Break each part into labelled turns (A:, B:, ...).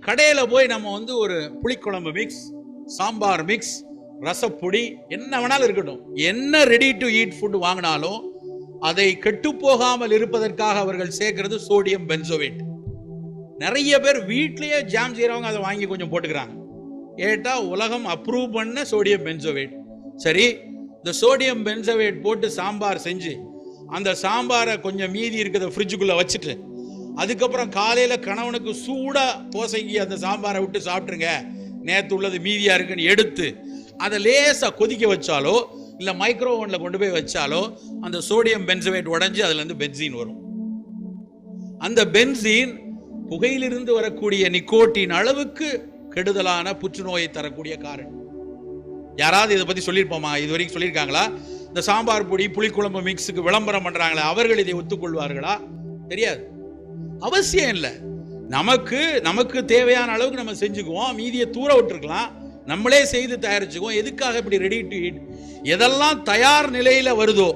A: கடையில் போய் நம்ம ஒரு புளிக்குழம்பு மிக்ஸ், சாம்பார் மிக்ஸ், ரசப்பொடி என்ன வேணாலும் இருக்கட்டும், என்ன ரெடி டு ஈட் ஃபுட் வாங்கினாலும் அதை கெட்டுப்போகாமல் இருப்பதற்காக அவர்கள் சேர்க்கிறது சோடியம் பென்சோவேட். நிறைய பேர் வீட்லயே ஜாம் செய்யறவங்க அதை வாங்கி கொஞ்சம் போட்டுக்கிறாங்க. ஏட்டா உலகம் அப்ரூவ் பண்ண சோடியம் பென்சோவேட். சரி, இந்த சோடியம் பென்சோவேட் போட்டு சாம்பார் செஞ்சு அந்த சாம்பாரை கொஞ்சம் மீதி இருக்கிறத ஃப்ரிட்ஜுக்குள்ள வச்சுட்டு அதுக்கப்புறம் காலையில கணவனுக்கு சூடா தோசைக்கு அந்த சாம்பாரை விட்டு சாப்பிட்டுருங்க, நேற்று உள்ளது மீதியா இருக்குன்னு எடுத்து அதை லேசா கொதிக்க வச்சாலோ இல்லை மைக்ரோ ஓவன்ல கொண்டு போய் வச்சாலோ அந்த சோடியம் பென்சோவேட் உடைஞ்சு அதுல இருந்து பென்சீன் வரும். அந்த பென்சீன் புகையிலிருந்து வரக்கூடிய நிக்கோட்டின் அளவுக்கு கெடுதலான புற்றுநோயை தரக்கூடிய காரணம். யாராவது இதை பத்தி சொல்லியிருப்போமா? இது வரைக்கும் சொல்லியிருக்காங்களா? இந்த சாம்பார் பொடி புளிக்குழம்பு மிக்ஸுக்கு விளம்பரம் பண்றாங்களே, அவர்கள் இதை ஒத்துக்கொள்வார்களா? தெரியாது, அவசியம் இல்லை. நமக்கு தேவையான அளவுக்கு நம்ம செஞ்சுக்குவோம், மீதியை தூர விட்டுருக்கலாம், நம்மளே செய்து தயாரிச்சுக்குவோம். எதுக்காக இப்படி ரெடி டு ஈட்? எதெல்லாம் தயார் நிலையில வருதோ,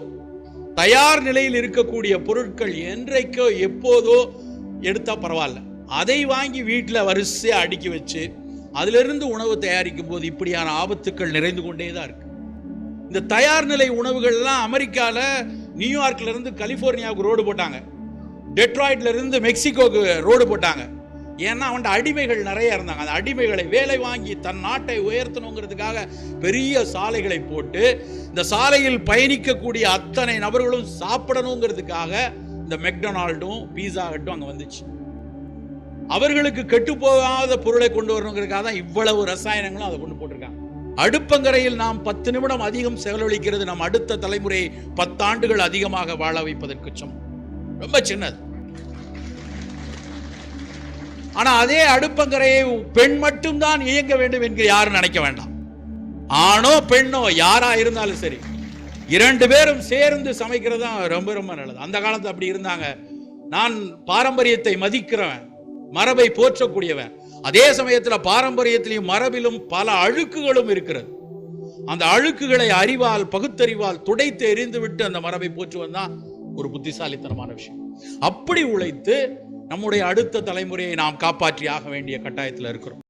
A: தயார் நிலையில் இருக்கக்கூடிய பொருட்கள் என்றைக்கோ எப்போதோ எடுத்தா பரவாயில்ல, அதை வாங்கி வீட்டில் வரிசையா அடுக்கி வச்சு அதிலிருந்து உணவு தயாரிக்கும் போது இப்படியான ஆபத்துக்கள் நிறைந்து கொண்டே தான் இருக்கு. இந்த தயார் நிலை உணவுகள்லாம் அமெரிக்கால நியூயார்க்ல இருந்து கலிபோர்னியாவுக்கு ரோடு போட்டாங்க, டெட்ராய்ட்ல இருந்து மெக்சிகோக்கு ரோடு போட்டாங்க. ஏன்னா அவன் அடிமைகள் நிறைய இருந்தாங்க. அந்த அடிமைகளை வேலை வாங்கி தன் நாட்டை உயர்த்தணுங்கிறதுக்காக பெரிய சாலைகளை போட்டு இந்த சாலையில் பயணிக்கக்கூடிய அத்தனை நபர்களும் சாப்பிடணுங்கிறதுக்காக இந்த மெக்டொனால்டும் பீஸா ஹட்டும் அங்க வந்துச்சு. அவர்களுக்கு கெட்டு போகாத பொருளை கொண்டு வரணுங்கிறதுக்காக தான் இவ்வளவு ரசாயனங்களும் அதை கொண்டு போட்டிருக்காங்க. அடுப்பங்கரையில் நாம் 10 நிமிடம் அதிகம் செலவழிக்கிறது நம் அடுத்த தலைமுறையை 10 ஆண்டுகள் அதிகமாக வாழ வைப்பதற்கு சமம். ரொம்ப சின்னது. ஆனா அதே அடுப்பங்கரையை பெண் மட்டும்தான் இயங்க வேண்டும் என்று யாரும் நினைக்க வேண்டாம். ஆணோ பெண்ணோ யாரா இருந்தாலும் சரி, 2 பேரும் சேர்ந்து சமைக்கிறது தான் ரொம்ப ரொம்ப நல்லது. அந்த காலத்துல அப்படி இருந்தாங்க. நான் பாரம்பரியத்தை மதிக்கிறவன், மரபை போற்றக்கூடியவன். அதே சமயத்தில் பாரம்பரியத்திலும் மரபிலும் பல அழுக்குகளும் இருக்கிறது. அந்த அழுக்குகளை அறிவால் பகுத்தறிவால் துடைத்து எறிந்து விட்டு அந்த மரபை போற்றுவன் தான் ஒரு புத்திசாலித்தனமான விஷயம். அப்படி உழைத்து நம்முடைய அடுத்த தலைமுறையை நாம் காப்பாற்றி ஆக வேண்டிய கட்டாயத்தில் இருக்கிறோம்.